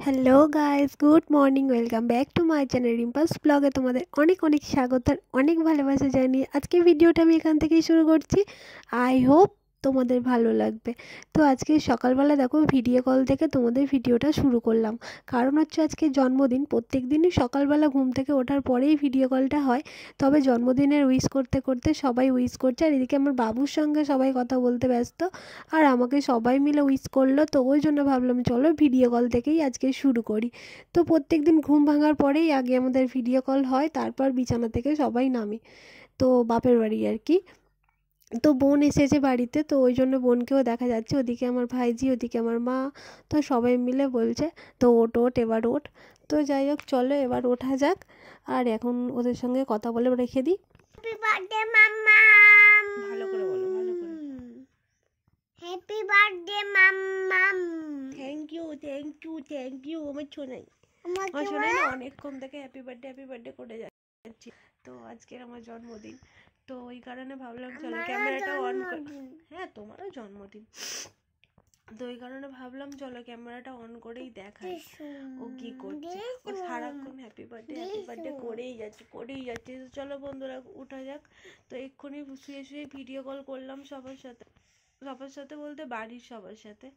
Hello guys, good morning, welcome back to my channel রিম্পাস ব্লগে তোমাদের অনেক অনেক স্বাগত আর অনেক ভালোবাসা জানিয়ে আজকে ভিডিওটা আমি এখান থেকেই শুরু করছি। আই হোপ তোমাদের ভালো লাগবে। তো আজকে সকালবেলা দেখো ভিডিও কল থেকে তোমাদের ভিডিওটা শুরু করলাম, কারণ হচ্ছে আজকে জন্মদিন। প্রত্যেক দিনই সকালবেলা ঘুম থেকে ওঠার পরেই ভিডিও কলটা হয়, তবে জন্মদিনের উইশ করতে করতে সবাই উইশ করছে, আর এদিকে আমার বাবুর সঙ্গে সবাই কথা বলতে ব্যস্ত, আর আমাকে সবাই মিলে উইশ করলো। তো ওই জন্য ভাবলাম চলো ভিডিও কল থেকেই আজকে শুরু করি। তো প্রত্যেক দিন ঘুম ভাঙার পরেই আগে আমাদের ভিডিও কল হয়, তারপর বিছানা থেকে সবাই নামি, তো বাপের বাড়ি আর কি। তো বোন এসেছে বাড়িতে, তো ওই জন্য বোনকেও দেখা যাচ্ছে, ওদিকে আমার ভাইজি, ওদিকে আমার মা। তো সবাই মিলে বলছে তো ওট ওট এবার ওঠ। তো যাই হোক, চলো এবার ওঠা যাক, আর এখন ওদের সঙ্গে কথা বলে রেখে দিই। Happy birthday mamma. ভালো করে বলো, ভালো করে। Happy birthday mamma. Thank you, thank you, thank you. আমার শোনাই, আমাকে আমার শোনাই না, অনেকক্ষণ থেকে হ্যাপি বার্থডে করে যাচ্ছি। তো আজকের আমার জন্মদিন, তো ওই কারণে ভাবলাম চলো ক্যামেরাটা অন করে। হ্যাঁ, তোমারও জন্মদিন, তো ওই কারণে ভাবলাম চলো ক্যামেরাটা অন করেই দেখাই ও কি করছে। ও সারাক্ষণ হ্যাপি বার্থডে করেই যাচ্ছে। তো চলো বন্ধুরা উঠা যাক। তো এক্ষুনি শুয়ে শুয়ে ভিডিও কল করলাম সবার সাথে বলতে বাড়ির সবার সাথে।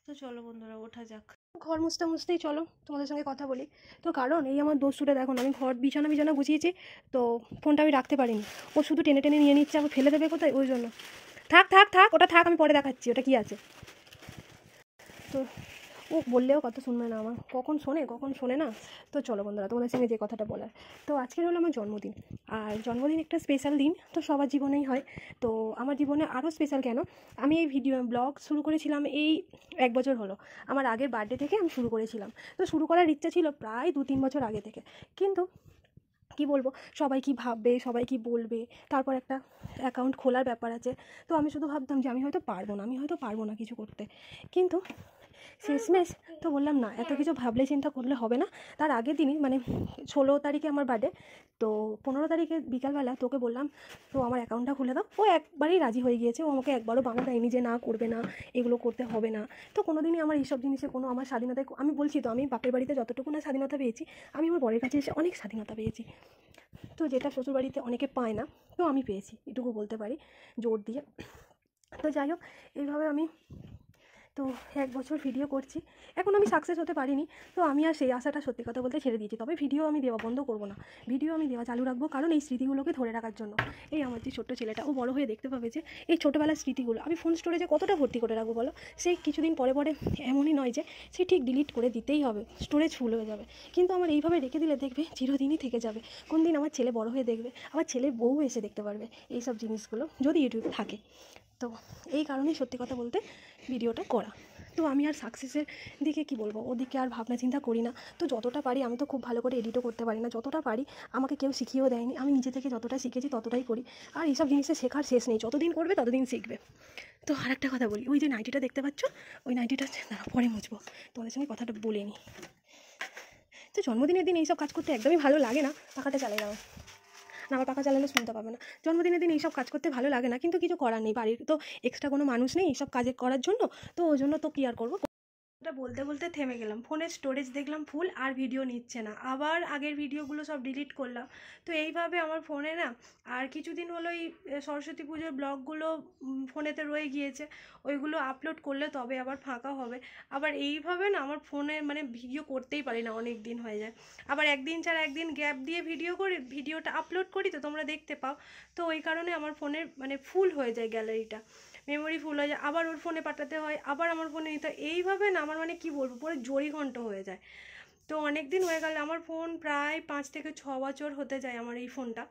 তো চলো বন্ধুরা ওঠা যাক। ঘর মুছতেই চলো তোমাদের সঙ্গে কথা বলি। তো কারণ এই আমার দোস্তুটা দেখো, আমি ঘর বিছানা গুছিয়েছি, তো ফোনটা আমি রাখতে পারিনি। ও শুধু টেনে টেনে নিয়ে নিচ্ছে, আবার ফেলে দেবে কোথায়, ওই জন্য। থাক থাক থাক, ওটা থাক, আমি পরে দেখাচ্ছি ওটা কি আছে। তো ও বললেও কথা শুনবে না, আমার কখন শোনে না। তো চলো বন্ধুরা তোমাদের সঙ্গে যে কথাটা বলার, তো আজকের হলো আমার জন্মদিন। আর জন্মদিন একটা স্পেশাল দিন, তো সবার জীবনেই হয়। তো আমার জীবনে আরও স্পেশাল কেন, আমি এই ব্লগ শুরু করেছিলাম এই 1 বছর হলো। আমার আগের বার্থডে থেকে আমি শুরু করেছিলাম। তো শুরু করার ইচ্ছা ছিল প্রায় 2-3 বছর আগে থেকে, কিন্তু কি বলবো, সবাই কি ভাববে, সবাই কি বলবে, তারপর একটা অ্যাকাউন্ট খোলার ব্যাপার আছে। তো আমি শুধু ভাবতাম যে আমি হয়তো পারবো না কিছু করতে, কিন্তু শেষমেশ তো বললাম না, এত কিছু ভাবলে চিন্তা করলে হবে না। তার আগের দিনই মানে 16 তারিখে আমার বার্থডে, তো 15 তারিখে বিকালবেলা তোকে বললাম তো আমার অ্যাকাউন্টটা খুলে দাও। ও একবারই রাজি হয়ে গিয়েছে, ও আমাকে একবারও বাধা দেয়নি যে না করবে না, এগুলো করতে হবে না। তো কোনো দিনই আমার এইসব জিনিসে কোনো আমার স্বাধীনতায়, আমি বলছি তো আমি বাপের বাড়িতে যতটুকু না স্বাধীনতা পেয়েছি, আমি আমার বরের কাছে এসে অনেক স্বাধীনতা পেয়েছি। তো যেটা শ্বশুরবাড়িতে অনেকে পায় না, তো আমি পেয়েছি, এটুকু বলতে পারি জোর দিয়ে। তো যাই হোক, এইভাবে আমি তো 1 বছর ভিডিও করছি, এখন আমি সাকসেস হতে পারিনি। তো আমি আর সেই আশাটা সত্যি কথা বলতে ছেড়ে দিয়েছি। তবে ভিডিও আমি দেওয়া বন্ধ করবো না, ভিডিও আমি দেওয়া চালু রাখবো, কারণ এই স্মৃতিগুলোকে ধরে রাখার জন্য। এই আমার যে ছোট্ট ছেলেটা, ও বড় হয়ে দেখতে পাবে যে এই ছোটোবেলার স্মৃতিগুলো আমি ফোন স্টোরেজে কতটা ভর্তি করে রাখবো বলো। সেই কিছুদিন পরে পরে এমনই নয় যে সে ঠিক ডিলিট করে দিতেই হবে, স্টোরেজ ফুল হয়ে যাবে, কিন্তু আমার এইভাবে রেখে দিলে দেখবে চিরদিনই থেকে যাবে। কোন দিন আমার ছেলে বড় হয়ে দেখবে, আমার ছেলের বউ এসে দেখতে পারবে এইসব জিনিসগুলো, যদি ইউটিউব থাকে। তো এই কারণেই সত্যি কথা বলতে ভিডিওটা করা। তো আমি আর সাকসেসের দিকে কি বলবো, ওদিকে আর ভাবনা চিন্তা করি না। তো যতটা পারি, আমি তো খুব ভালো করে এডিটও করতে পারি না, যতটা পারি আমাকে কেউ শিখিয়েও দেয়নি, আমি নিজে থেকে যতটা শিখেছি ততটাই করি। আর এইসব জিনিসে শেখার শেষ নেই, যতদিন করবে ততদিন শিখবে। তো আর একটা কথা বলি, ওই যে নাইটিটা দেখতে পাচ্ছ, ওই নাইটিটা পরে মুছবো, তোমাদের সঙ্গে কথাটা বলে নিই। তো জন্মদিনের দিন এইসব কাজ করতে একদমই ভালো লাগে না, পাখাটা চালিয়ে দাও না, আমার পাখা চালালে শুনতে পাবে না। জন্মদিনের দিন এইসব কাজ করতে ভালো লাগে না, কিন্তু কিছু করার নেই, বাড়ির তো এক্সট্রা কোনো মানুষ নেই এইসব কাজে করার জন্য, তো ওই জন্য তো কি আর করবো। এটা বলতে বলতে থেমে গেলাম, ফোনের স্টোরেজ দেখলাম ফুল, আর ভিডিও নিচ্ছে না, আবার আগের ভিডিওগুলো সব ডিলিট করলাম। তো এইভাবে আমার ফোনে না, আর কিছুদিন হলো এই সরস্বতী পুজোর ব্লগগুলো ফোনেতে রয়ে গিয়েছে, ওইগুলো আপলোড করলে তবে আবার ফাঁকা হবে। আবার এইভাবে না আমার ফোনে মানে ভিডিও করতেই পারি না, অনেক দিন হয়ে যায়। আবার একদিন ছাড়া একদিন গ্যাপ দিয়ে ভিডিওটা আপলোড করি, তো তোমরা দেখতে পাও। তো ওই কারণে আমার ফোনের মানে ফুল হয়ে যায় গ্যালারিটা, মেমোরি ফুল হয়ে যায়, আবার ওর ফোনে পাঠাতে হয়, আবার আমার ফোনে নিতে হয়, এইভাবে না আমার মানে কি বলবো, পুরো জড়িঘণ্ট হয়ে যায়। তো অনেক দিন হয়ে গেলে, আমার ফোন প্রায় 5 থেকে 6 বছর হতে যায় আমার এই ফোনটা।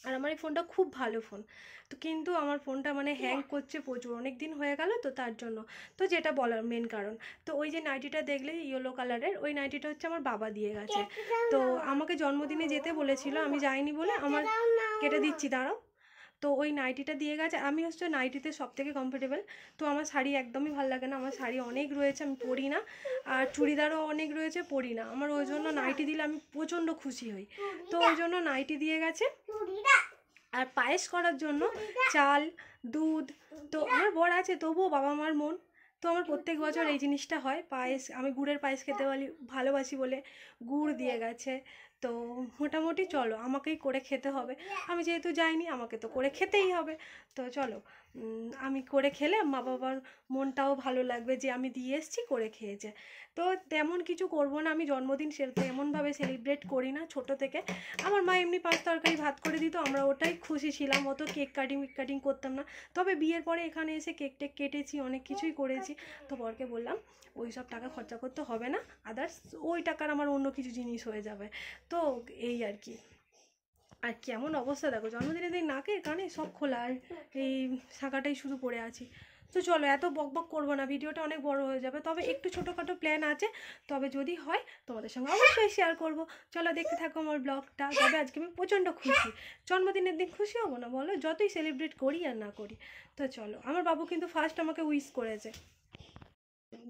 আর আমার এই ফোনটা খুব ভালো ফোন, তো কিন্তু আমার ফোনটা মানে হ্যাং করছে প্রচুর, অনেক দিন হয়ে গেল তো তার জন্য। তো যেটা বলার মেন কারণ, তো ওই যে নাইটিটা দেখলে ইয়েলো কালারের, ওই নাইটিটা হচ্ছে আমার বাবা দিয়ে গেছে। তো আমাকে জন্মদিনে যেতে বলেছিল, আমি যাইনি বলে আমার, কেটে দিচ্ছি দাঁড়াও। তো ওই নাইটিটা দিয়ে গেছে, আমি হচ্ছে নাইটিতে সব থেকে কমফোর্টেবল। তো আমার শাড়ি একদমই ভালো লাগে না, আমার শাড়ি অনেক রয়েছে আমি পরি না, আর চুড়িদারও অনেক রয়েছে পরি না, আমার ওই জন্য নাইটি দিলে আমি প্রচণ্ড খুশি হই। তো ওই জন্য নাইটি দিয়ে গেছে। আর পায়েস করার জন্য চাল, দুধ, তো আমার বর আছে তবুও বাবা মার মন, তো আমার প্রত্যেক বছর এই জিনিসটা হয়। পায়েস, আমি গুড়ের পায়েস খেতে ভালোবাসি বলে গুড় দিয়ে গেছে। তো মোটামুটি চলো আমাকেই করে খেতে হবে, আমি যেহেতু যাইনি আমাকে তো করে খেতেই হবে। তো চলো আমি করে খেলে মা বাবার মনটাও ভালো লাগবে যে আমি দিয়ে এসেছি, করে খেয়েছে। তো তেমন কিছু করব না, আমি জন্মদিন তেমনভাবে সেলিব্রেট করি না ছোট থেকে। আমার মা এমনি পাঁচ তরকারি ভাত করে দিত, আমরা ওটাই খুশি ছিলাম, অত কেক কাটিং করতাম না। তবে বিয়ের পরে এখানে এসে কেক টেক কেটেছি, অনেক কিছুই করেছি। তো বরকে বললাম ওই সব টাকা খরচা করতে হবে না, আদার্স ওই টাকার আমার অন্য কিছু জিনিস হয়ে যাবে। তো এই আর কি। আর কেমন অবস্থা দেখো, জন্মদিনের দিন নাকে কানে সব খোলা, আর এই শাঁখাটাই শুধু পড়ে আছি। তো চলো এত বক বক করবো না, ভিডিওটা অনেক বড় হয়ে যাবে। তবে একটু ছোটোখাটো প্ল্যান আছে, তবে যদি হয় তোমাদের সঙ্গে অবশ্যই শেয়ার করব। চলো দেখতে থাকো আমার ব্লগটা। তবে আজকে আমি প্রচণ্ড খুশি, জন্মদিনের দিন খুশি হবো না বলো, যতই সেলিব্রেট করি আর না করি। তো চলো, আমার বাবু কিন্তু ফার্স্ট আমাকে উইশ করেছে।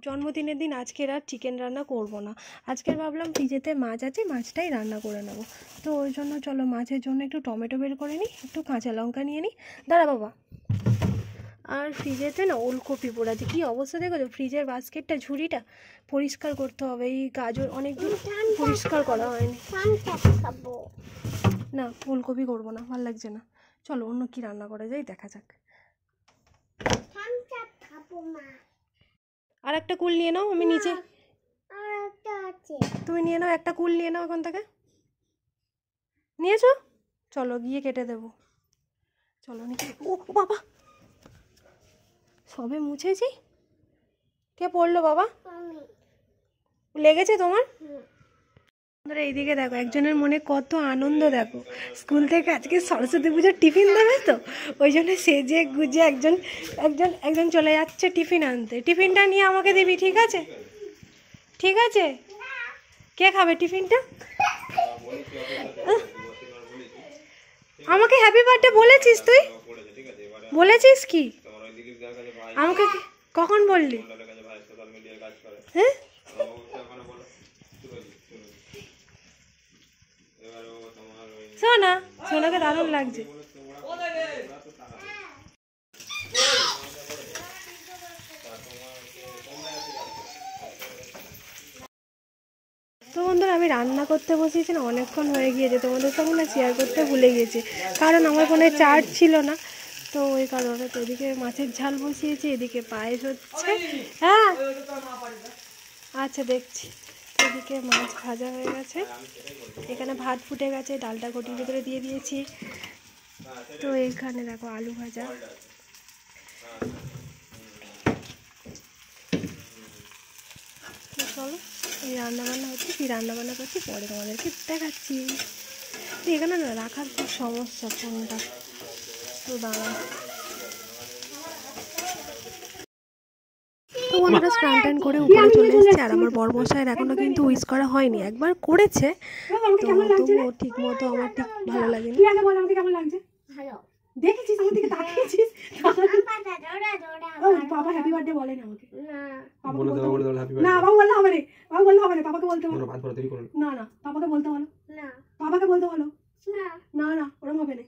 জন্মদিনের দিন আজকের আর চিকেন রান্না করব না, আজকের ভাবলাম ফ্রিজেতে মাছ আছে, মাছটাই রান্না করে নেবো। তো ওই জন্য চলো মাছের জন্য একটু টমেটো বের করে নিই, একটু কাঁচা লঙ্কা নিয়ে নিই। দাঁড়া বাবা। আর ফ্রিজেতে না ওলকপি পড়ে আছে, কী অবস্থা দেখো তো, ফ্রিজের বাস্কেটটা ঝুড়িটা পরিষ্কার করতে হবে, এই গাজর অনেক দিন পরিষ্কার করা হয়নি। না ওলকপি করবো না, ভালো লাগছে না। চলো অন্য কি রান্না করা যায় দেখা যাক। আর একটা কুল নিয়ে নাও, আমি নিচে, তুমি নিয়ে নাও একটা কুল নিয়ে নাও ওখান থেকে, নিয়েছো? চলো গিয়ে কেটে দেবো, চলো নিচে। ও বাবা, সবে মুছেছি, কে পড়লো বাবা? লেগেছে তোমার? এইদিকে দেখো একজনের মনে কত আনন্দ, দেখো স্কুল থেকে আজকে সরস্বতী পুজোর টিফিন দেবে, তো ওই জন্য সেজে গুজে একজন চলে যাচ্ছে টিফিন আনতে। টিফিনটা নিয়ে আমাকে দিবি, ঠিক আছে? ঠিক আছে, কে খাবে টিফিনটা? আমাকে হ্যাপি বার্থডে বলেছিস তুই? বলেছিস কি আমাকে? কখন বললি? হ্যাঁ সোনা, সোনাকে দারুণ লাগছে। তো বন্ধুরা আমি রান্না করতে বসেছি না, অনেকক্ষণ হয়ে গিয়েছে, তোমাদের সঙ্গে না শেয়ার করতে ভুলে গেছি, কারণ আমার ফোনে চার্জ ছিল না। তো ওই কারণে তো এদিকে মাছের ঝাল বসিয়েছি, এদিকে পায়েস হচ্ছে। হ্যাঁ আচ্ছা দেখছি। এদিকে মাছ ভাজা হয়ে গেছে, এখানে ভাত ফুটে গেছে, ডালটা ঘটির ভিতরে দিয়ে দিয়েছি। তো এখানে দেখো আলু ভাজা। চলো এই রান্নাবান্না হচ্ছে, কি রান্নাবান্না করছি পরে তোমাদেরকে দেখাচ্ছি। তো এখানে না রাখার খুব সমস্যা ফোনটা, তো দাঁড়া। তো বন্ধুরা স্নান টান করে উপরে চলে এসেছে, আর আমার বরমশাইয়ের এখনো কিন্তু উইশ করা হয়নি, একবার করেছে তো তবুও ঠিক মতো আমার ঠিক ভালো লাগেনি। কেমন লাগছে? দেখেছিস আমার দিকে তাকিয়েছিস? বাবা হ্যাপি বার্থডে বলেন আমাকে। না বাবা বললে হবে না, বাবা বললে হবে না, বাবাকে বলতে বলো। না না বাবাকে বলতে বলো, বাবাকে বলতে বলো। না না ওরম হবে না,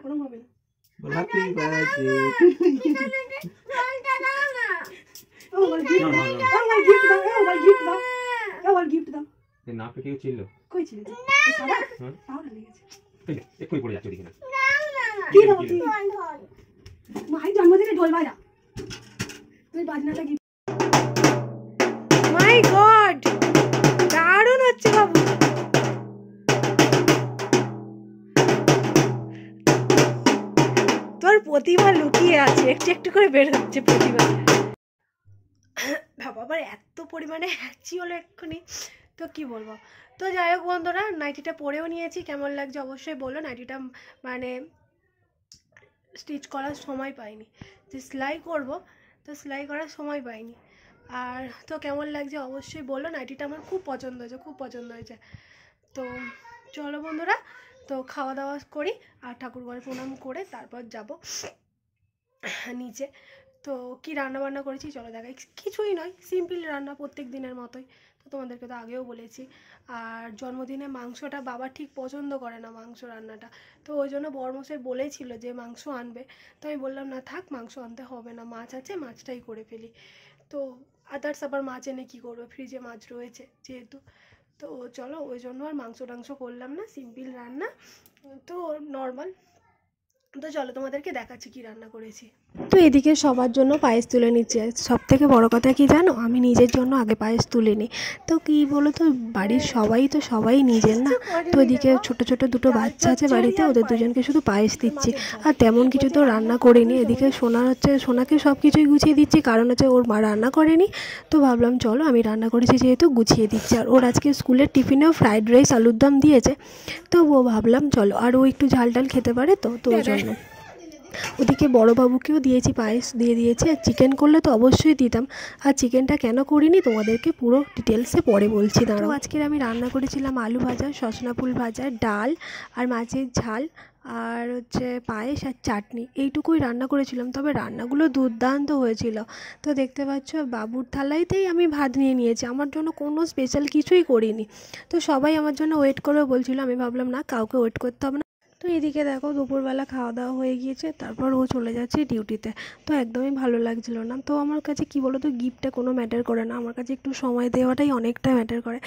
ওরম হবে না। Happy birthday. ও বল গিফট দাও, ও বল গিফট দাও, ও বল গিফট দাও, ও বল গিফট দাও। এই না পে কেউ ছিল? কই ছিল? সাদা? হ্যাঁ সাদা লেগেছে। এই একই পড়ে যাচ্ছে ওদিকে না। কি দাও তুই? মাই জন্মদিনে ঢোল বাজা, তুই বাজনাটা কি? মাই গড দারুণ হচ্ছে বাবু। তোর প্রতিভা লুকিয়ে আছে, একটু একটু করে বের হচ্ছে প্রতিভা। বাবার এত পরিমাণে হ্যাচি হলো এক্ষুনি, তো কি বলবো। তো যাই হোক বন্ধুরা, নাইটিটা পরেও নিয়েছি, কেমন লাগছে অবশ্যই বলো। নাইটিটা মানে স্টিচ করার সময় পাইনি, যে সেলাই করব তো সেলাই করার সময় পাইনি। আর তো কেমন লাগছে অবশ্যই বলো, নাইটিটা আমার খুব পছন্দ হয়েছে, খুব পছন্দ হয়েছে। তো চলো বন্ধুরা, তো খাওয়া দাওয়া করি আর ঠাকুর ঘরে প্রণাম করে তারপর যাব নিচে। তো কি রান্না বান্না করেছি চলো দেখাই। কিছুই নয়, সিম্পল রান্না প্রত্যেক দিনের মতোই। তো তোমাদেরকে তো আগেও বলেছি। আর জন্মদিনে মাংসটা বাবা ঠিক পছন্দ করে না, মাংস রান্নাটা। তো ওই জন্য বড়মশাই বলেছিল যে মাংস আনবে। তো আমি বললাম না থাক, মাংস আনতে হবে না, মাছ আছে, মাছটাই করে ফেলি। তো আদার্স আবার মাছ এনে কী করবে, ফ্রিজে মাছ রয়েছে যেহেতু। তো চলো ওই জন্য আর মাংস টাংস করলাম না, সিম্পল রান্না তো নর্মাল। তো চলো তোমাদেরকে দেখাচ্ছি কি রান্না করেছি। তো এদিকে সবার জন্য পায়েস তুলে নিচ্ছে। সব থেকে বড় কথা কি জানো, আমি নিজের জন্য আগে পায়েস তুলে নিই। তো কি বলো তো, বাড়ির সবাই নিজের না। তো এদিকে ছোট ছোট দুটো বাচ্চা আছে বাড়িতে, ওদের দুজনকে শুধু পায়েস দিচ্ছি। আর তেমন কিছু তো রান্না করিনি। এদিকে সোনাকে সব কিছুই গুছিয়ে দিচ্ছি, কারণ হচ্ছে ওর মা রান্না করেনি। তো ভাবলাম চলো আমি রান্না করেছি যেহেতু গুছিয়ে দিচ্ছি। আর ওর আজকে স্কুলের টিফিনেও ফ্রাইড রাইস আলুর দম দিয়েছে। তো ও ভাবলাম চলো, আর ও একটু ঝাল টাল খেতে পারে, তো ওই জন্য। ওদিকে বড়োবাবুকেও দিয়েছি, পায়েস দিয়ে দিয়েছি। আর চিকেন করলে তো অবশ্যই দিতাম। আর চিকেনটা কেন করিনি তোমাদেরকে পুরো ডিটেলসে পরে বলছি, দাঁড়াও। আজকের আমি রান্না করেছিলাম আলু ভাজা, সজনা ফুল ভাজা, ডাল আর মাছের ঝাল, আর হচ্ছে পায়েস আর চাটনি, এইটুকুই রান্না করেছিলাম। তবে রান্নাগুলো দুর্দান্ত হয়েছিল। তো দেখতে পাচ্ছ বাবুর থালাইতেই আমি ভাত নিয়ে নিয়েছি, আমার জন্য কোনো স্পেশাল কিছুই করিনি। তো সবাই আমার জন্য ওয়েট করে বলছিল, আমি ভাবলাম না কাউকে ওয়েট করতে হবে না। তো এদিকে দেখো দুপুরবেলা খাওয়া দাওয়া হয়ে গিয়েছে, তারপর ও চলে যাচ্ছে ডিউটিতে। তো একদমই ভালো লাগছিল না। তো আমার কাছে কি বলো তো, গিফটটা কোনো ম্যাটার করে না, আমার কাছে একটু সময় দেওয়াটাই অনেকটা ম্যাটার করে।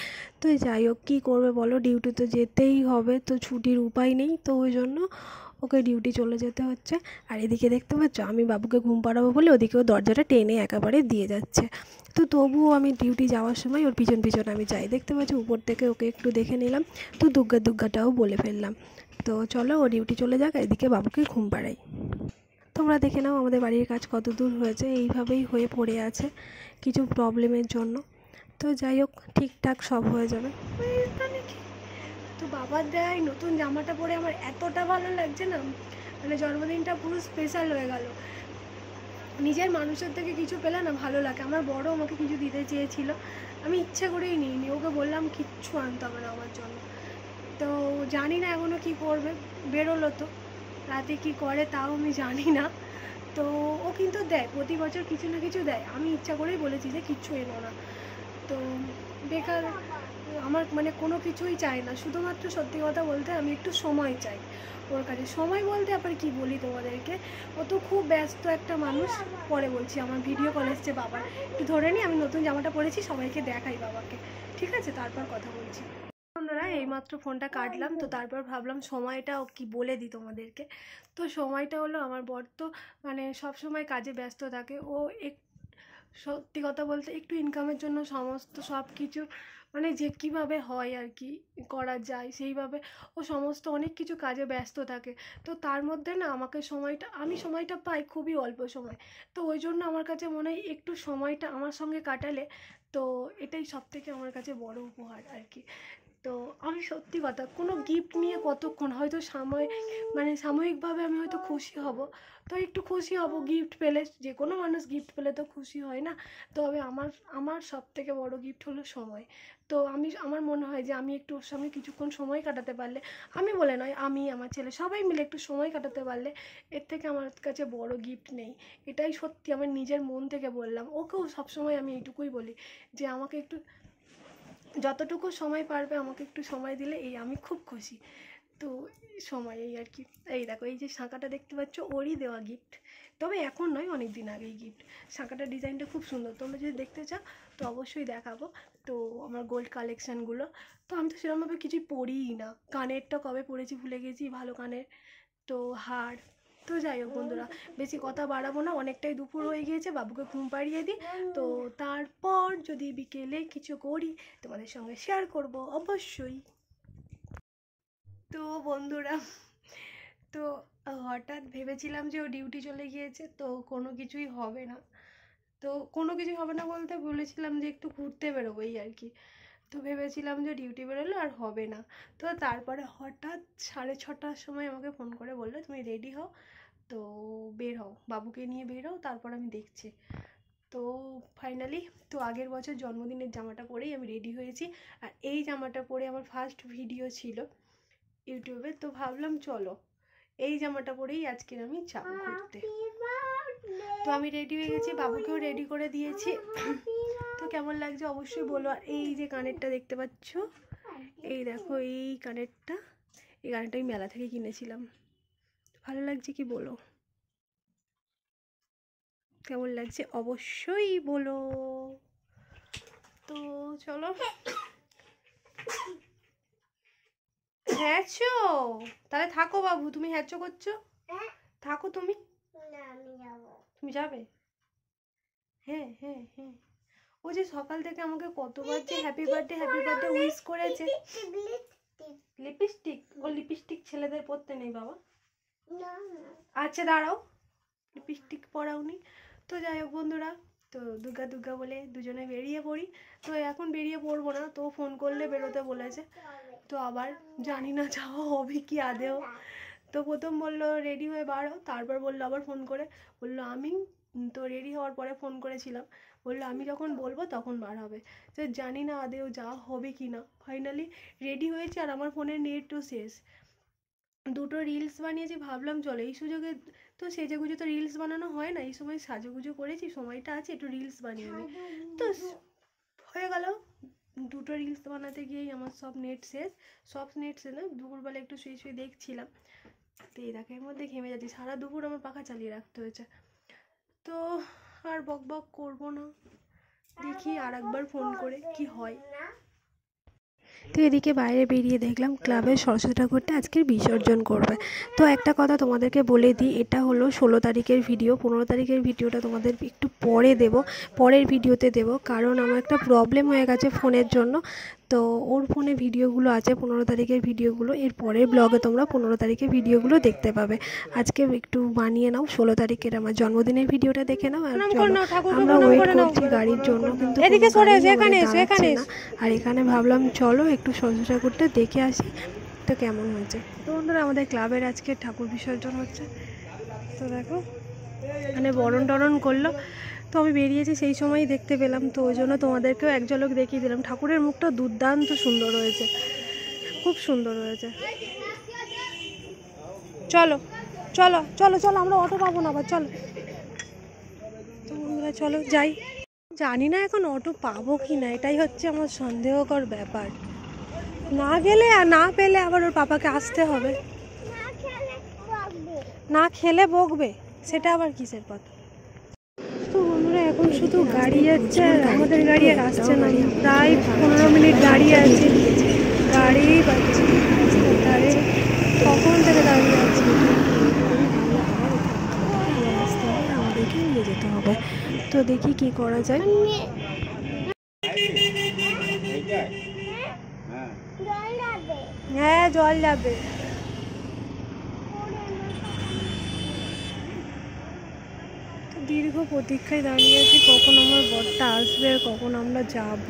তো যাই হোক, কী করবে বলো, ডিউটি তো যেতেই হবে, তো ছুটির উপায় নেই। তো ওই জন্য ওকে ডিউটি চলে যেতে হচ্ছে। আর এদিকে দেখতে পাচ্ছ আমি বাবুকে ঘুম পাড়াবো বলে ওদিকেও দরজাটা টেনে একেবারে দিয়ে যাচ্ছে। তো তবুও আমি ডিউটি যাওয়ার সময় ওর পিছন পিছন আমি যাই। দেখতে পাচ্ছি উপর থেকে ওকে একটু দেখে নিলাম, তো দুগ্গাটাও বলে ফেললাম। তো চলো ও ডিউটি চলে যাক, এদিকে বাবুকে ঘুম পাড়াই। তোমরা দেখে নাও আমাদের বাড়ির কাজ কত দূর হয়েছে, এইভাবেই হয়ে পড়ে আছে কিছু প্রবলেমের জন্য। তো যাই হোক, ঠিকঠাক সব হয়ে যাবে। তো বাবার দেয় নতুন জামাটা পরে আমার এতটা ভালো লাগছে না, মানে জন্মদিনটা পুরো স্পেশাল হয়ে গেল। নিজের মানুষের থেকে কিছু পেলে না ভালো লাগে। আমার বড় আমাকে কিছু দিতে চেয়েছিল, আমি ইচ্ছে করেই নিইনি। ওকে বললাম কিচ্ছু আনতে হবে না আমার জন্য। তো জানি না এখনও কী করবে, বেরোলো তো রাতে কী করে তাও আমি জানি না। তো ও কিন্তু দেয়, প্রতি বছর কিছু না কিছু দেয়। আমি ইচ্ছা করেই বলেছি যে কিচ্ছু এনো না। তো বেকার আমার মানে কোনো কিছুই চাই না, শুধুমাত্র সত্যি কথা বলতে আমি একটু সময় চাই ওর কাছে। সময় বলতে আবার কি বলি তোমাদেরকে, ও তো খুব ব্যস্ত একটা মানুষ। পরে বলছি, আমার ভিডিও কল এসছে বাবার, একটু ধরে নিই, আমি নতুন জামাটা পরেছি সবাইকে দেখাই বাবাকে, ঠিক আছে? তারপর কথা বলছি। বন্ধুরা এইমাত্র ফোনটা কাটলাম, তো তারপর ভাবলাম সময়টা কি বলে দিই তোমাদেরকে। তো সময়টা হলো, আমার বর তো মানে সব সময় কাজে ব্যস্ত থাকে। ও সত্যি কথা বলতে একটু ইনকামের জন্য সমস্ত সব কিছু মানে যে কীভাবে হয় আর কি করা যায় সেইভাবে ও সমস্ত অনেক কিছু কাজে ব্যস্ত থাকে। তো তার মধ্যে না আমি সময়টা পাই খুবই অল্প সময়। তো ওই জন্য আমার কাছে মনে হয় একটু সময়টা আমার সঙ্গে কাটালে, তো এটাই সবথেকে আমার কাছে বড় উপহার আর কি। তো আমি সত্যি কথা, কোনো গিফট নিয়ে কতক্ষণ, হয়তো সাময়িকভাবে আমি হয়তো খুশি হব, তো একটু খুশি হব গিফট পেলে, যে কোনো মানুষ গিফট পেলে তো খুশি হয় না। তবে আমার সবথেকে বড় গিফট হলো সময়। তো আমার মনে হয় যে আমি একটু ওর সঙ্গে কিছুক্ষণ সময় কাটাতে পারলে, আমি বলে নয়, আমি আমার ছেলে সবাই মিলে একটু সময় কাটাতে পারলে, এর থেকে আমার কাছে বড় গিফট নেই। এটাই সত্যি, আমার নিজের মন থেকে বললাম। ওকেও সবসময় আমি এইটুকুই বলি যে আমাকে একটু যতটুকু সময় পারবে আমাকে একটু সময় দিলে আমি খুব খুশি। তো সময় এই আর কি। এই দেখো, এই যে শাঁখাটা দেখতে পাচ্ছ ওরই দেওয়া গিফট, তবে এখন নয়, অনেক দিন আগেই গিফট। শাঁখাটার ডিজাইনটা খুব সুন্দর, তোমরা যদি দেখতে চাও তো অবশ্যই দেখাবো। তো আমার গোল্ড কালেকশানগুলো, তো আমি তো সেরকমভাবে কিছুই পরিই না। কানেরটা কবে পরেছি ভুলে গেছি, ভালো কানের। তো হার। তো যাই হোক বন্ধুরা, বেশি কথা বাড়াবো না, অনেকটাই দুপুর হয়ে গিয়েছে, বাবুকে ঘুম পাড়িয়ে দিই। তো তারপর যদি বিকেলে কিছু করি তোমাদের সঙ্গে শেয়ার করব অবশ্যই। তো বন্ধুরা, তো হঠাৎ ভেবেছিলাম যে ও ডিউটি চলে গিয়েছে, তো কোনো কিছুই হবে না। তো কোনো কিছুই হবে না বলতে বলেছিলাম যে একটু ঘুরতে বেরোবো এই আর কি। তো ভেবেছিলাম যে ডিউটি বেরোলে আর হবে না। তো তারপরে হঠাৎ 6:30টার সময় আমাকে ফোন করে বললো তুমি রেডি হও, তো বের হও, বাবুকে নিয়ে বের হও, তারপর আমি দেখছি। তো ফাইনালি, তো আগের বছর জন্মদিনের জামাটা পরেই আমি রেডি হয়েছি। আর এই জামাটা পরে আমার ফার্স্ট ভিডিও ছিল ইউটিউবে। তো ভাবলাম চলো এই জামাটা পরেই আজকে আমি যাবো ঘুরতে। তো আমি রেডি হয়ে গেছি, বাবুকেও রেডি করে দিয়েছি। তো কেমন লাগছে অবশ্যই বলো। আর এই যে কানেরটা দেখতে পাচ্ছ, এই দেখো এই কানেরটা, এই কানেরটা আমি মেলা থেকে কিনেছিলাম। ভালো লাগছে কি বলো, কেমন লাগছে অবশ্যই বলো। তো চলো। হ্যাঁচো, তাহলে থাকো বাবু, তুমি হ্যাঁচো করছো, থাকো তুমি। তুমি যাবে? হ্যাঁ হ্যাঁ হ্যাঁ। ও যে সকাল থেকে আমাকে কতবার যে হ্যাপি বার্থডে উইশ করেছে। লিপস্টিক, ও লিপস্টিক ছেলেদের পরতে নেই বাবা। আচ্ছা দাঁড়াও, লিপস্টিক পরাওনি। তো যাই হোক বন্ধুরা, তো দুর্গা দুর্গা বলে দুজনে বেরিয়ে পড়ি। তো এখন বেরিয়ে পড়বো না, তো ফোন করলে বেরোতে বলেছে। তো আবার জানি না যাওয়া হবে কি আদেও। তো প্রথম বললো রেডি হয়ে বার হও, তারপর বললো আবার ফোন করে, বললো আমি তো রেডি হওয়ার পরে ফোন করেছিলাম, বললো আমি যখন বলবো তখন বার হবে। তো জানি না আদেও যাওয়া হবে কি না। ফাইনালি রেডি হয়েছে, আর আমার ফোনের নেটও শেষ। দুটো রিলস বানিয়েছি, ভাবলাম চলো এই সুযোগে তো সেজেগুজে তো রিলস বানানো হয় না, এই সময় সাজুগুজু করেছি, সময়টা আছে, একটু রিলস বানিয়ে নিই। তো হয়ে গেল। দুটো রিলস বানাতে গিয়েই আমার সব নেট শেষ। সব নেট শেষ না, দুপুরবেলা একটু শুয়ে শুয়ে দেখছিলাম। তো এই দেখো এর মধ্যে ঘেমে যাচ্ছি, সারা দুপুর আমার পাখা চালিয়ে রাখতে হয়েছে। তো আর বক বক করবো না, দেখি আর একবার ফোন করে কি হয়। তো এদিকে বাইরে বেরিয়ে দেখলাম ক্লাবের সরস্বতী ঠাকুরটা আজকের বিসর্জন করবে। তো একটা কথা তোমাদেরকে বলে দিই, এটা হলো 16 তারিখের ভিডিও। 15 তারিখের ভিডিওটা তোমাদের একটু পরে দেব, পরের ভিডিওতে দেব, কারণ আমার একটা প্রবলেম হয়ে গেছে ফোনের জন্য। তো ওর ফোনে ভিডিওগুলো আছে 15 তারিখের ভিডিওগুলো, এর পরের ব্লগে তোমরা 15 তারিখের ভিডিওগুলো দেখতে পাবে। আজকে একটু বানিয়ে নাও 16 তারিখের আমার জন্মদিনের ভিডিওটা দেখে নাও। আর আমরা ওয়েট করছি গাড়ির জন্য, কিন্তু আর এখানে ভাবলাম চলো একটু সরস্বতী ঠাকুরটা দেখে আসি তো কেমন হয়েছে। তো বন্ধুরা আমাদের ক্লাবের আজকে ঠাকুর বিসর্জন হচ্ছে। তো দেখো মানে বরণ টরণ করলো, তো আমি বেরিয়েছি সেই সময়ই দেখতে পেলাম, তো ওই জন্য তোমাদেরকেও এক ঝলক দেখিয়ে দিলাম। ঠাকুরের মুখটা দুর্দান্ত সুন্দর হয়েছে, খুব সুন্দর হয়েছে। চলো চলো চলো চলো, আমরা অটো পাবো না আবার, চলো। তো বন্ধুরা চলো যাই। জানি না এখন অটো পাবো কি না, এটাই হচ্ছে আমার সন্দেহকর ব্যাপার। না গেলে আর না পেলে আবার ওর পাপাকে আসতে হবে। না খেলে বকবে, সেটা আবার কিসের কথা। তো বন্ধুরা এখন শুধু গাড়ি যাচ্ছে, আর আমাদের গাড়ি আর আসছে না। প্রায় 15 মিনিট দাঁড়িয়ে আছি, গাড়ি পাচ্ছি ধারে, কখন থেকে দাঁড়িয়ে আছি। আমাদেরকে নিয়ে যেতে হবে, তো দেখি কি করা যায়। হ্যাঁ জল যাবে। দীর্ঘ প্রতীক্ষায় দাঁড়িয়ে আছি, কখন আমার বরটা আসবে, কখন আমরা যাব।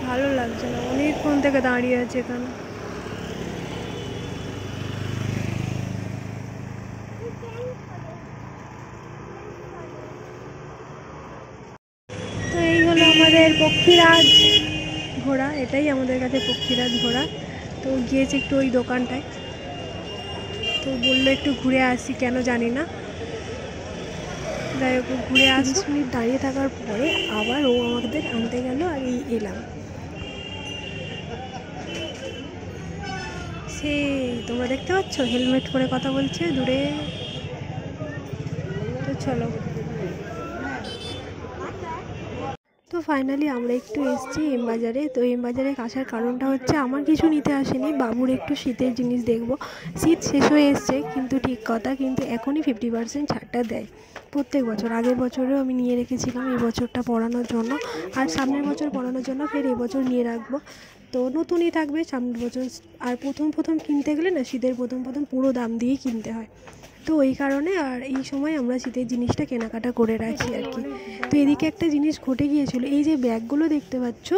ভালো লাগছে না, অনেকক্ষণ থেকে দাঁড়িয়ে আছে এখানে। তো এই হলো আমাদের পক্ষীরাজ ঘোড়া, এটাই আমাদের কাছে পক্ষীরাজ ঘোড়া। তো গিয়েছি একটু ওই দোকানটায়, তো বললো একটু ঘুরে আসি, কেন জানি না। যাই হোক ঘুরে 20 মিনিট দাঁড়িয়ে থাকার পরে আবার ও আমাদের আনতে গেল, আর এই এলাম। সেই তোমরা দেখতে পাচ্ছ হেলমেট পরে কথা বলছে দূরে। তো চলো। তো ফাইনালি আমরা একটু এসেছি এমবাজারে। তো এমবাজারে আসার কারণটা হচ্ছে আমার কিছু নিতে আসেনি, বাবুর একটু শীতের জিনিস দেখবো। শীত শেষ হয়ে এসছে, কিন্তু ঠিক কথা, কিন্তু এখনই 50% ছাড়টা দেয় প্রত্যেক বছর। আগের বছরেও আমি নিয়ে রেখেছিলাম এই বছরটা পরানোর জন্য, আর সামনের বছর পরানোর জন্য ফের এবছর নিয়ে রাখবো। তো নতুনই থাকবে সামনের বছর। আর প্রথম কিনতে গেলে না শীতের প্রথম পুরো দাম দিয়েই কিনতে হয়, তো ওই কারণে আর এই সময় আমরা শীতের জিনিসটা কেনাকাটা করে রাখি আর কি। তো এদিকে একটা জিনিস ঘটে গিয়েছিল, এই যে ব্যাগগুলো দেখতে পাচ্ছ,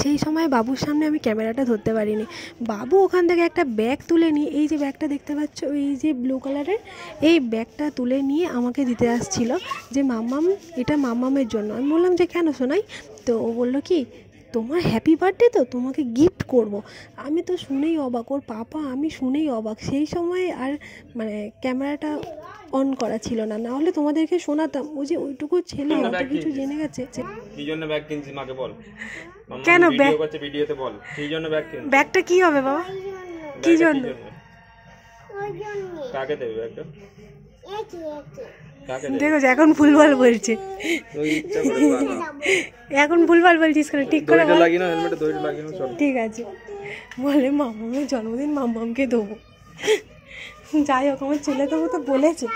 সেই সময় বাবুর সামনে আমি ক্যামেরাটা ধরতে পারিনি। বাবু ওখান থেকে একটা ব্যাগ তুলে নিয়ে, এই যে ব্যাগটা দেখতে পাচ্ছ এই যে ব্লু কালারের, এই ব্যাগটা তুলে নিয়ে আমাকে দিতে আসছিল যে মাম্মাম এটা মাম্মামের জন্য। আমি বললাম যে কেন শোনাই, তো ও বললো কি তোমার হ্যাপি বার্থডে তো, তোমাকে গিফট করব। আমি তো শুনেই অবাক, ওর পাপা আমি শুনেই অবাক। সেই সময় আর মানে ক্যামেরাটা অন করা ছিল না, না হলে তোমাদেরকে শোনাতাম। ওই যে ওইটুকু ছেলে অত কিছু জেনে গেছে। কি জন্য ব্যাগ কিনছিস মাকে বল। কেন ব্যাগ করছে ভিডিওতে বল কি জন্য ব্যাগ কিনছিস? ব্যাগটা কি হবে বাবা? কি জন্য? কাকে দেবে ব্যাগটা? দেখো এখন ভুলভাল বলছে, এখন ভুলভাল বলছিস কেন? ঠিক করে বল। লাগিয়ে না হেলমেটে দড়ি লাগিয়ে না সব ঠিক আছে, বলে মাম্মামের জন্মদিন মাম্মামকে দেবো। যাই হোক, আমার ছেলে তবু তো বলেছে।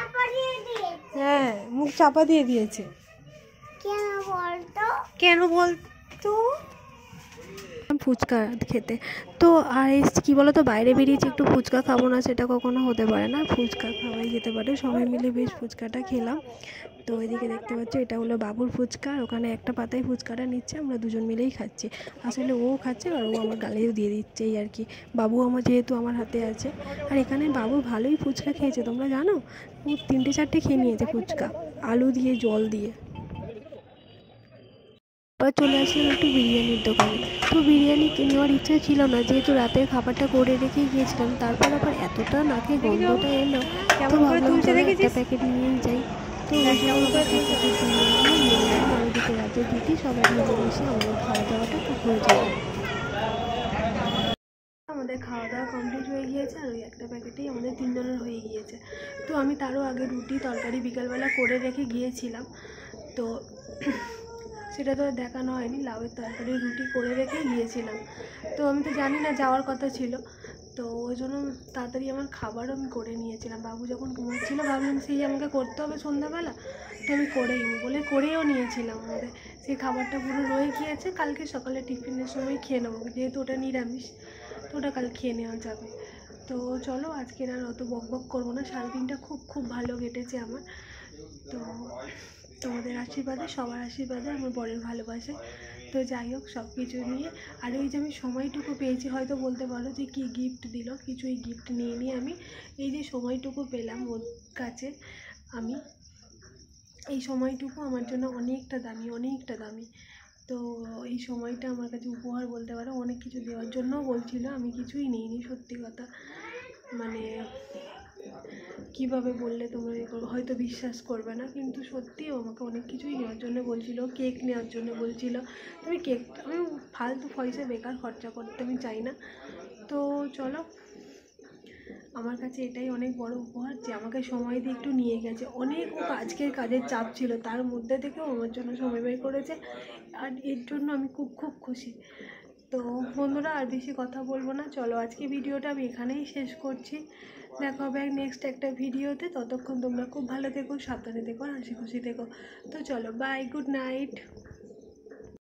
হ্যাঁ, মুখ চাপা দিয়ে দিয়েছে। কেন বলতো? ফুচকা খেতে তো আর এসছি কী বলো তো, বাইরে বেরিয়েছি, একটু ফুচকা খাবো না সেটা কখনো হতে পারে না। ফুচকা খাওয়াই যেতে পারে, সবাই মিলে বেশ ফুচকাটা খেলাম। তো এদিকে দেখতে পাচ্ছ এটা হলো বাবুর ফুচকা, আর ওখানে একটা পাতায় ফুচকাটা নিচ্ছে, আমরা দুজন মিলেই খাচ্ছি। আসলে ও খাচ্ছে আর ও আমার গালেও দিয়ে দিচ্ছে, এই আর কি। বাবু আমার যেহেতু আমার হাতে আছে, আর এখানে বাবু ভালোই ফুচকা খেয়েছে, তোমরা জানো ও 3-4টে খেয়ে নিয়েছে ফুচকা, আলু দিয়ে জল দিয়ে। এবার চলে আসলাম একটু বিরিয়ানির দোকানে। তো বিরিয়ানি নেওয়ার ইচ্ছা ছিল না, যেহেতু রাতের খাবারটা করে রেখে গিয়েছিলাম। তারপর আবার এতটা নাকে গন্ধটা এলো, তো ভাবলাম চলো একটা প্যাকেট নিয়েই যাই। তো ওইদিকে রাতের দিদি সবাই মিলে এসে আমাদের খাওয়া দাওয়াটা হয়ে যায়। আমাদের খাওয়া দাওয়া কমপ্লিট হয়ে গিয়েছে, আর ওই একটা প্যাকেটেই আমাদের 3 জনের হয়ে গিয়েছে। তো আমি তারও আগে রুটি তরকারি বিকালবেলা করে রেখে গিয়েছিলাম, তো সেটা তো দেখানো হয়নি। লাউয়ের তরকারি রুটি করে রেখে গিয়েছিলাম, তো আমি তো জানি না যাওয়ার কথা ছিল, তো ওই জন্য তাড়াতাড়ি আমার খাবারও আমি করে নিয়েছিলাম। বাবু যখন ঘুমাচ্ছিল ভাবলাম সেই আমাকে করতে হবে সন্ধ্যাবেলা, তো আমি করেই নি বলে করেও নিয়েছিলাম। আমাদের সেই খাবারটা পুরো রয়ে গিয়েছে, কালকে সকালে টিফিনের সময় খেয়ে নেবো, যেহেতু ওটা নিরামিষ, তো ওটা কাল খেয়ে নেওয়া যাবে। তো চলো আজকের আর অত বক বক করবো না, সারা দিনটা খুব ভালো কেটেছে আমার। তো তোমাদের আশীর্বাদে, সবার আশীর্বাদে, আমার বরের ভালোবাসে, তো যাই হোক সব কিছু নিয়ে। আর ওই যে আমি সময়টুকু পেয়েছি, হয়তো বলতে পারো যে কি গিফট দিল, কিছুই গিফট নিয়ে নিয়ে আমি এই যে সময়টুকু পেলাম ওর কাছে, আমি এই সময়টুকু আমার জন্য অনেকটা দামি। তো এই সময়টা আমার কাছে উপহার বলতে পারো, অনেক কিছু দেওয়ার জন্য বলছিল, আমি কিছুই নিইনি সত্যি কথা। মানে কীভাবে বললে তোমরা হয়তো বিশ্বাস করবে না, কিন্তু সত্যিও আমাকে অনেক কিছুই নেওয়ার জন্য বলছিল, কেক নেওয়ার জন্য বলছিল। আমি ফালতু পয়সা বেকার খরচা করতে আমি চাই না। তো চলো, আমার কাছে এটাই অনেক বড় উপহার যে আমাকে সময় দিয়ে একটু নিয়ে গেছে। অনেক আজকের কাজের চাপ ছিল, তার মধ্যে থেকেও আমার জন্য সময় বের করেছে, আর এর জন্য আমি খুব খুশি। তো বন্ধুরা আর বেশি কথা বলবো না, চলো আজকে ভিডিওটা আমি এখানেই শেষ করছি। দেখা হবে নেক্সট একটা ভিডিওতে, ততক্ষণ তোমরা খুব ভালো থেকো, সাবধানে থেকো, হাসি খুশি থেকো। তো চলো বাই, গুড নাইট।